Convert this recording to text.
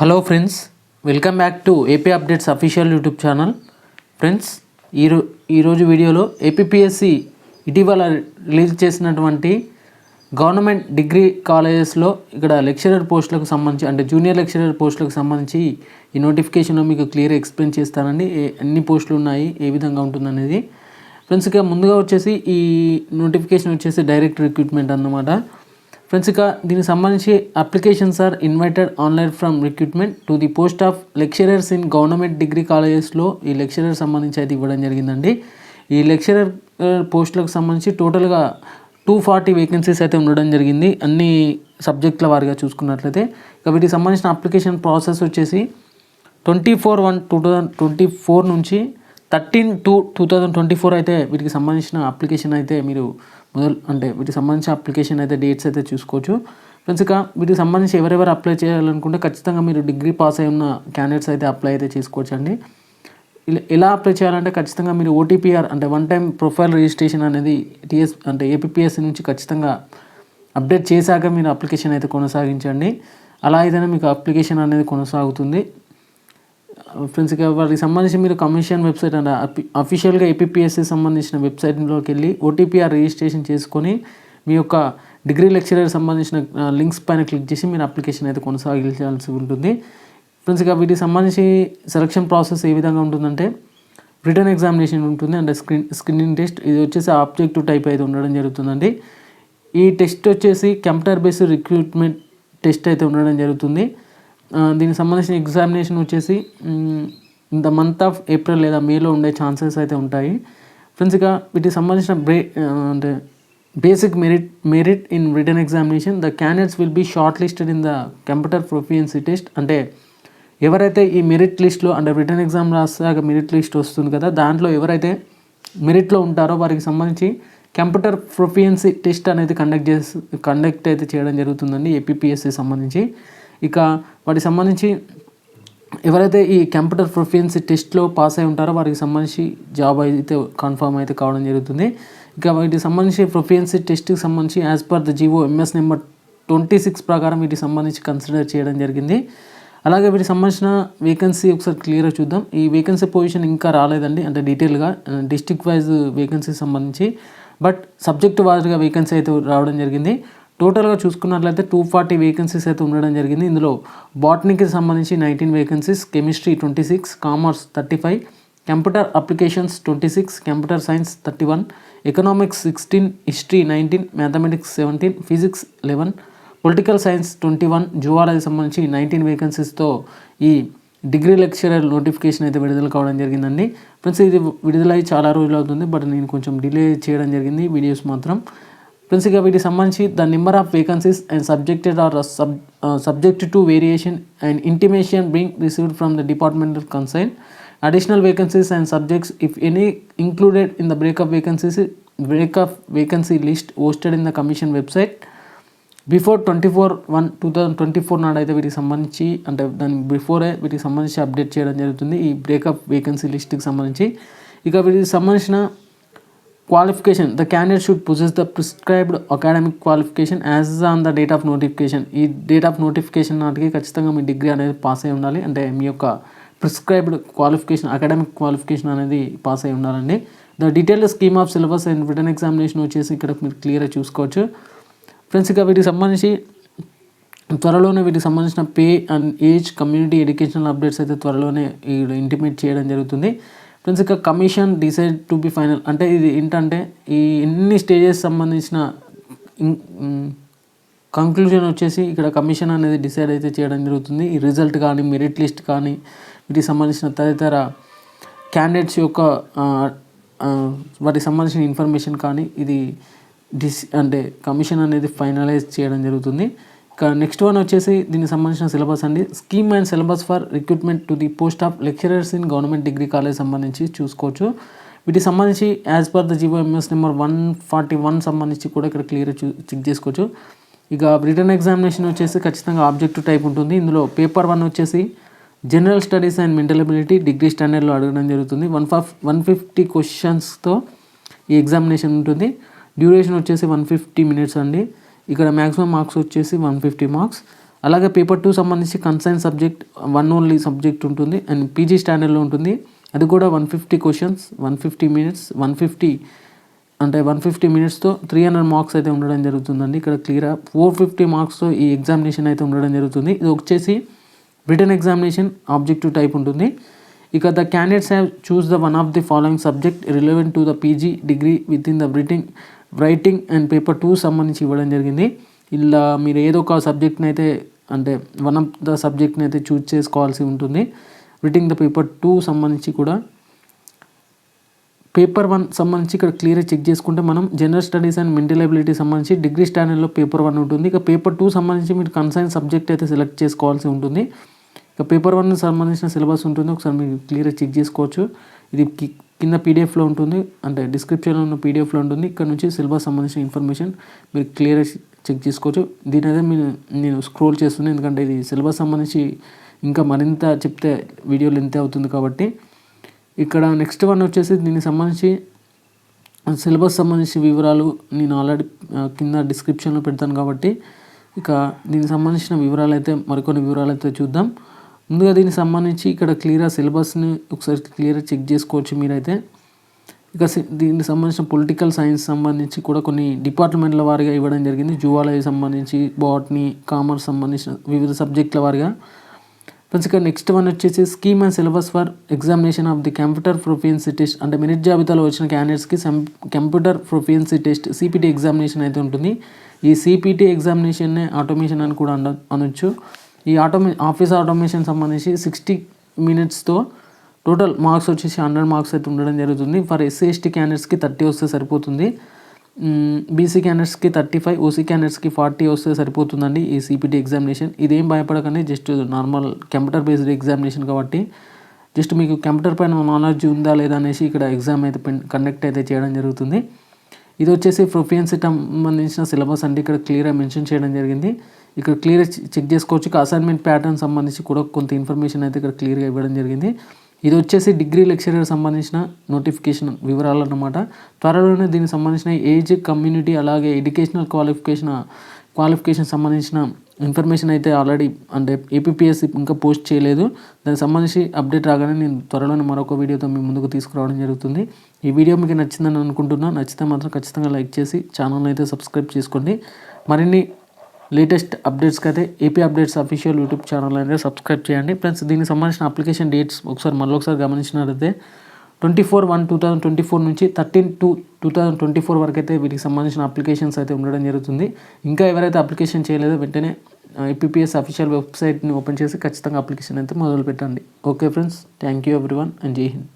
Hello friends, welcome back to AP updates official YouTube channel. Friends, ఈరోజు వీడియోలో APPSC ఇటీవల release చేసినటువంటి government degree కాలేజెస్లో ఇక్కడ లెక్చరర్ పోస్టులకు సంబంధించి అంటే జూనియర్ లెక్చరర్ పోస్టులకు సంబంధించి ఈ నోటిఫికేషన్లో మీకు క్లియర్ ఎక్స్ప్లెయిన్ చేస్తానండి. ఎన్ని పోస్టులు ఉన్నాయి, ఏ విధంగా ఉంటుందనేది. ఫ్రెండ్స్, ఇక ముందుగా వచ్చేసి ఈ నోటిఫికేషన్ వచ్చేసి డైరెక్ట్ రిక్రూట్మెంట్ అన్నమాట. ఫ్రెండ్స్, ఇక దీనికి సంబంధించి applications are invited online from recruitment to the post of lecturers in government degree కాలేజెస్లో ఈ లెక్చరర్ సంబంధించి అయితే ఇవ్వడం జరిగిందండి. ఈ లెక్చరర్ పోస్టులకు సంబంధించి టోటల్గా 240 వేకెన్సీస్ అయితే ఉండడం జరిగింది, అన్ని సబ్జెక్టుల వారిగా చూసుకున్నట్లయితే. ఇక వీటికి సంబంధించిన అప్లికేషన్ ప్రాసెస్ వచ్చేసి 24/1/2024 నుంచి 13/2/2024 అయితే వీటికి సంబంధించిన అప్లికేషన్ అయితే మీరు వీటికి సంబంధించిన అప్లికేషన్ అయితే డేట్స్ అయితే చూసుకోవచ్చు. ఫ్రెండ్స్, ఇక వీటికి సంబంధించి ఎవరెవరు అప్లై చేయాలనుకుంటే ఖచ్చితంగా మీరు డిగ్రీ పాస్ అయి ఉన్న క్యాండిడేట్స్ అయితే అప్లై అయితే చేసుకోవచ్చు అండి. ఎలా అప్లై చేయాలంటే ఖచ్చితంగా మీరు ఓటీపీఆర్ అంటే వన్ టైం ప్రొఫైల్ రిజిస్ట్రేషన్ అనేది ఏపీపీఎస్సీ నుంచి ఖచ్చితంగా అప్డేట్ చేశాక మీరు అప్లికేషన్ అయితే కొనసాగించండి. అలా అయితేనే మీకు అప్లికేషన్ అనేది కొనసాగుతుంది. ఫ్రెండ్స్, ఇక వాటికి సంబంధించి మీరు కమిషన్ వెబ్సైట్ అంటే అఫీషియల్గా ఏపీపీఎస్సీ సంబంధించిన వెబ్సైట్లోకి వెళ్ళి ఓటీపీఆర్ రిజిస్ట్రేషన్ చేసుకొని మీ యొక్క డిగ్రీ లెక్చరర్ సంబంధించిన లింక్స్ పైన క్లిక్ చేసి మీరు అప్లికేషన్ అయితే కొనసాగించాల్సి ఉంటుంది. ఫ్రెండ్స్, ఇక వీటికి సంబంధించి సెలక్షన్ ప్రాసెస్ ఏ విధంగా ఉంటుందంటే రిటర్న్ ఎగ్జామినేషన్ ఉంటుంది, అంటే స్క్రీనింగ్ టెస్ట్. ఇది వచ్చేసి ఆబ్జెక్టివ్ టైప్ అయితే ఉండడం జరుగుతుందండి. ఈ టెస్ట్ వచ్చేసి కంప్యూటర్ బేస్డ్ రిక్రూట్మెంట్ టెస్ట్ అయితే ఉండడం జరుగుతుంది. దీనికి సంబంధించిన ఎగ్జామినేషన్ వచ్చేసి ద మంత్ ఆఫ్ ఏప్రిల్ లేదా మేలో ఉండే ఛాన్సెస్ అయితే ఉంటాయి. ఫ్రెండ్స్, ఇక వీటికి సంబంధించిన అంటే basic merit in written examination the candidates will be shortlisted in the computer proficiency test. అంటే ఎవరైతే ఈ మెరిట్ లిస్ట్లో అంటే రిటర్న్ ఎగ్జామ్ రాసాక మెరిట్ లిస్ట్ వస్తుంది కదా, దాంట్లో ఎవరైతే మెరిట్లో ఉంటారో వారికి సంబంధించి కంప్యూటర్ ప్రొఫిషియన్సీ టెస్ట్ అనేది కండక్ట్ అయితే చేయడం జరుగుతుందండి ఏపీపీఎస్సీ సంబంధించి. ఇక వాటికి సంబంధించి ఎవరైతే ఈ కంప్యూటర్ ప్రొఫిషియన్సీ టెస్ట్లో పాస్ అయి ఉంటారో వారికి సంబంధించి జాబ్ అయితే కన్ఫర్మ్ అయితే కావడం జరుగుతుంది. ఇక వీటికి సంబంధించి ప్రొఫిషియన్సీ టెస్ట్కి సంబంధించి as per the GO MS number 26 ప్రకారం వీటికి సంబంధించి కన్సిడర్ చేయడం జరిగింది. అలాగే వీటికి సంబంధించిన వేకెన్సీ ఒకసారి క్లియర్గా చూద్దాం. ఈ వేకెన్సీ పొజిషన్ ఇంకా రాలేదండి, అంటే డీటెయిల్గా డిస్ట్రిక్ట్ వైజ్ వేకెన్సీ సంబంధించి, బట్ సబ్జెక్ట్ వారీగా వేకెన్సీ అయితే రావడం జరిగింది. టోటల్గా చూసుకున్నట్లయితే 240 వేకెన్సీస్ అయితే ఉండడం జరిగింది. ఇందులో బాటనీకి సంబంధించి 19 vacancies, chemistry 26, commerce 35, computer applications 26, computer science 31, economics 16, history 19, mathematics 17, physics 11, political science 21, zoology సంబంధించి 19 వేకెన్సీస్తో ఈ డిగ్రీ లెక్చరర్ నోటిఫికేషన్ అయితే విడుదల కావడం జరిగిందండి. ఫ్రెండ్స్, ఇది విడుదలై చాలా రోజులు అవుతుంది, బట్ నేను కొంచెం డిలే చేయడం జరిగింది వీడియోస్ మాత్రం. ఫ్రెండ్స్, ఇక వీటికి సంబంధించి the number of vacancies and subjected are subject to variation and intimation being received from the departmental concern. Additional vacancies and subjects if any included in the breakup vacancy list hosted in the commission website before 24/1/2024 నాడు అయితే వీటికి సంబంధించి అంటే దాని before వీటికి సంబంధించి update చేయడం జరుగుతుంది ఈ బ్రేకప్ వేకెన్సీ లిస్ట్కి సంబంధించి. ఇక వీటికి సంబంధించిన qualification the candidate should possess the prescribed academic qualification as on the date of notification. ఈ డేట్ ఆఫ్ నోటిఫికేషన్ నాటికి ఖచ్చితంగా మీ డిగ్రీ అనేది పాస్ అయి ఉండాలి, అంటే మీ యొక్క ప్రిస్క్రైబ్డ్ క్వాలిఫికేషన్ అకాడమిక్ క్వాలిఫికేషన్ అనేది పాస్ అయి ఉండాలండి. The detailed scheme of syllabus and written examination వచ్చేసి ఇక్కడ మీరు క్లియర్గా చూసుకోవచ్చు. ఫ్రెండ్స్, ఇక వీటికి సంబంధించి త్వరలోనే వీటికి సంబంధించిన pay and age community educational updates అయితే త్వరలోనే ఇంటిమేట్ చేయడం జరుగుతుంది. ఫ్రెండ్స్, ఇక commission decide to be final అంటే ఇది ఏంటంటే ఈ ఎన్ని స్టేజెస్ సంబంధించిన కంక్లూజన్ వచ్చేసి ఇక్కడ కమిషన్ అనేది డిసైడ్ అయితే చేయడం జరుగుతుంది. ఈ రిజల్ట్ కానీ మెరిట్ లిస్ట్ కానీ వీటికి సంబంధించిన తదితర క్యాండిడేట్స్ యొక్క వాటికి సంబంధించిన ఇన్ఫర్మేషన్ కానీ ఇది అంటే కమిషన్ అనేది ఫైనలైజ్ చేయడం జరుగుతుంది. ఇక నెక్స్ట్ వన్ వచ్చేసి దీనికి సంబంధించిన సిలబస్ అండి. Scheme and syllabus for recruitment to the post of lecturers in government degree college సంబంధించి చూసుకోవచ్చు. వీటికి సంబంధించి as per the GO MS number 141 సంబంధించి కూడా ఇక్కడ క్లియర్గా చెక్ చేసుకోవచ్చు. ఇక రిటర్న్ ఎగ్జామినేషన్ వచ్చేసి ఖచ్చితంగా ఆబ్జెక్టివ్ టైప్ ఉంటుంది. ఇందులో పేపర్ 1 వచ్చేసి general studies and mental ability degree స్టాండర్డ్లో అడగడం జరుగుతుంది. 150 క్వశ్చన్స్తో ఈ ఎగ్జామినేషన్ ఉంటుంది. డ్యూరేషన్ వచ్చేసి 150 minutes అండి. ఇక్కడ మ్యాక్సిమం మార్క్స్ వచ్చేసి 150 మార్క్స్. అలాగే పేపర్ 2 సంబంధించి కన్సైన్ సబ్జెక్ట్ 1 ఓన్లీ సబ్జెక్ట్ ఉంటుంది అండ్ పీజీ స్టాండర్డ్లో ఉంటుంది. అది కూడా 150 క్వశ్చన్స్ 150 మినిట్స్ 150 మినిట్స్తో 300 మార్క్స్ అయితే ఉండడం జరుగుతుందండి. ఇక్కడ క్లియర్ 450 మార్క్స్తో ఈ ఎగ్జామినేషన్ అయితే ఉండడం జరుగుతుంది. ఇది వచ్చేసి రిటన్ ఎగ్జామినేషన్ ఆబ్జెక్టివ్ టైప్ ఉంటుంది. ఇక the candidates have choose the one of the following subject relevant to the PG degree with in the writing and paper 2 సంబంధించి ఇవ్వడం జరిగింది. ఇలా మీరు ఏదో ఒక సబ్జెక్ట్ని అయితే అంటే వన్ ఆఫ్ ద సబ్జెక్ట్ని అయితే చూస్ చేసుకోవాల్సి ఉంటుంది. రిటింగ్ ద పేపర్ 2 సంబంధించి కూడా పేపర్ 1 సంబంధించి ఇక్కడ క్లియర్గా చెక్ చేసుకుంటే మనం general studies and mental ability సంబంధించి డిగ్రీ స్టాండర్డ్లో పేపర్ 1 ఉంటుంది. ఇక పేపర్ 2 సంబంధించి మీరు కన్సైన్ సబ్జెక్ట్ అయితే సెలెక్ట్ చేసుకోవాల్సి ఉంటుంది. ఇక పేపర్ 1 సంబంధించిన సిలబస్ ఉంటుంది, ఒకసారి మీరు క్లియర్గా చెక్ చేసుకోవచ్చు. ఇది కింద పీడిఎఫ్లో ఉంటుంది, అంటే డిస్క్రిప్షన్లో ఉన్న పీడిఎఫ్లో ఉంటుంది. ఇక్కడ నుంచి సిలబస్ సంబంధించిన ఇన్ఫర్మేషన్ మీరు క్లియర్గా చెక్ చేసుకోవచ్చు. దీని అయితే నేను స్క్రోల్ చేస్తున్నాను, ఎందుకంటే ఇది సిలబస్ సంబంధించి ఇంకా మరింత చెప్తే వీడియో లెంత్ అవుతుంది కాబట్టి. ఇక్కడ నెక్స్ట్ వన్ వచ్చేసి దీనికి సంబంధించి సిలబస్ సంబంధించి వివరాలు నేను ఆల్రెడీ కింద డిస్క్రిప్షన్లో పెడతాను కాబట్టి ఇక దీనికి సంబంధించిన వివరాలు అయితే మరికొన్ని వివరాలు అయితే చూద్దాం. ముందుగా దీనికి సంబంధించి ఇక్కడ క్లియర్గా సిలబస్ని ఒకసారి క్లియర్గా చెక్ చేసుకోవచ్చు మీరైతే. ఇక దీనికి సంబంధించిన పొలిటికల్ సైన్స్ సంబంధించి కూడా కొన్ని డిపార్ట్మెంట్ల వారిగా ఇవ్వడం జరిగింది. జువాలజీ సంబంధించి, బాటనీ, కామర్స్ సంబంధించిన వివిధ సబ్జెక్టుల వారిగా. ఫ్రెండ్స్ ఇక్కడ నెక్స్ట్ వన్ వచ్చేసి scheme and syllabus for examination of the computer proficiency test, అంటే మెరిట్ జాబితాలో వచ్చిన క్యాండిడేట్స్కి computer proficiency test CPT examination అయితే ఉంటుంది. ఈ సిపిటి ఎగ్జామినేషన్నే ఆటోమేషన్ అని కూడా అనొచ్చు. ఈ ఆఫీస్ ఆటోమేషన్ సంబంధించి 60 మినిట్స్తో టోటల్ మార్క్స్ వచ్చేసి 100 మార్క్స్ అయితే ఉండడం జరుగుతుంది. ఫర్ ఎస్సీ ఎస్టీ క్యాండిడేట్స్కి 30 వస్తే సరిపోతుంది, బీసీ క్యాండిడేట్స్కి 35, ఓసీ క్యాండిడేట్స్కి 40 వస్తే సరిపోతుందండి ఈ సిపిటి ఎగ్జామినేషన్. ఇదేం భయపడకండి, just normal computer based examination కాబట్టి జస్ట్ మీకు కంప్యూటర్ పైన నాలెడ్జ్ ఉందా లేదా అనేసి ఇక్కడ ఎగ్జామ్ అయితే కండక్ట్ అయితే చేయడం జరుగుతుంది. ఇది వచ్చేసి ప్రొఫిషియన్సీ సంబంధించిన సిలబస్ అంటే ఇక్కడ క్లియర్గా మెన్షన్ చేయడం జరిగింది. ఇక్కడ క్లియర్గా చెక్ చేసుకోవచ్చు. అసైన్మెంట్ ప్యాటర్న్ సంబంధించి కూడా కొంత ఇన్ఫర్మేషన్ అయితే ఇక్కడ క్లియర్గా ఇవ్వడం జరిగింది. ఇది వచ్చేసి డిగ్రీ లెక్చరర్ సంబంధించిన నోటిఫికేషన్ వివరాలు అన్నమాట. త్వరలోనే దీనికి సంబంధించిన ఏజ్, కమ్యూనిటీ, అలాగే ఎడ్యుకేషనల్ క్వాలిఫికేషన్ సంబంధించిన ఇన్ఫర్మేషన్ అయితే ఆల్రెడీ అంటే ఏపీపీఎస్సీ ఇంకా పోస్ట్ చేయలేదు. దానికి సంబంధించి అప్డేట్ రాగానే నేను త్వరలోనే మరొక వీడియోతో మీ ముందుకు తీసుకురావడం జరుగుతుంది. ఈ వీడియో మీకు నచ్చిందని అనుకుంటున్నాను. నచ్చితే మాత్రం ఖచ్చితంగా లైక్ చేసి ఛానల్ని అయితే సబ్స్క్రైబ్ చేసుకోండి. మరిన్ని లేటెస్ట్ అప్డేట్స్కి అయితే AP updates official YouTube channel అయితే సబ్స్క్రైబ్ చేయండి. ఫ్రెండ్స్ దీనికి సంబంధించిన అప్లికేషన్ డేట్స్ మళ్ళొకసారి గమనించినట్లయితే 24/1/2024 నుంచి 13/2/2024 వరకు అయితే వీటికి సంబంధించిన అప్లికేషన్స్ అయితే ఉండడం జరుగుతుంది. ఇంకా ఎవరైతే అప్లికేషన్ చేయలేదో వెంటనే ఏపీపీఎస్ అఫీషియల్ వెబ్సైట్ని ఓపెన్ చేసి ఖచ్చితంగా అప్లికేషన్ అయితే మొదలు పెట్టండి. Okay friends, thank you everyone and జై హింద్.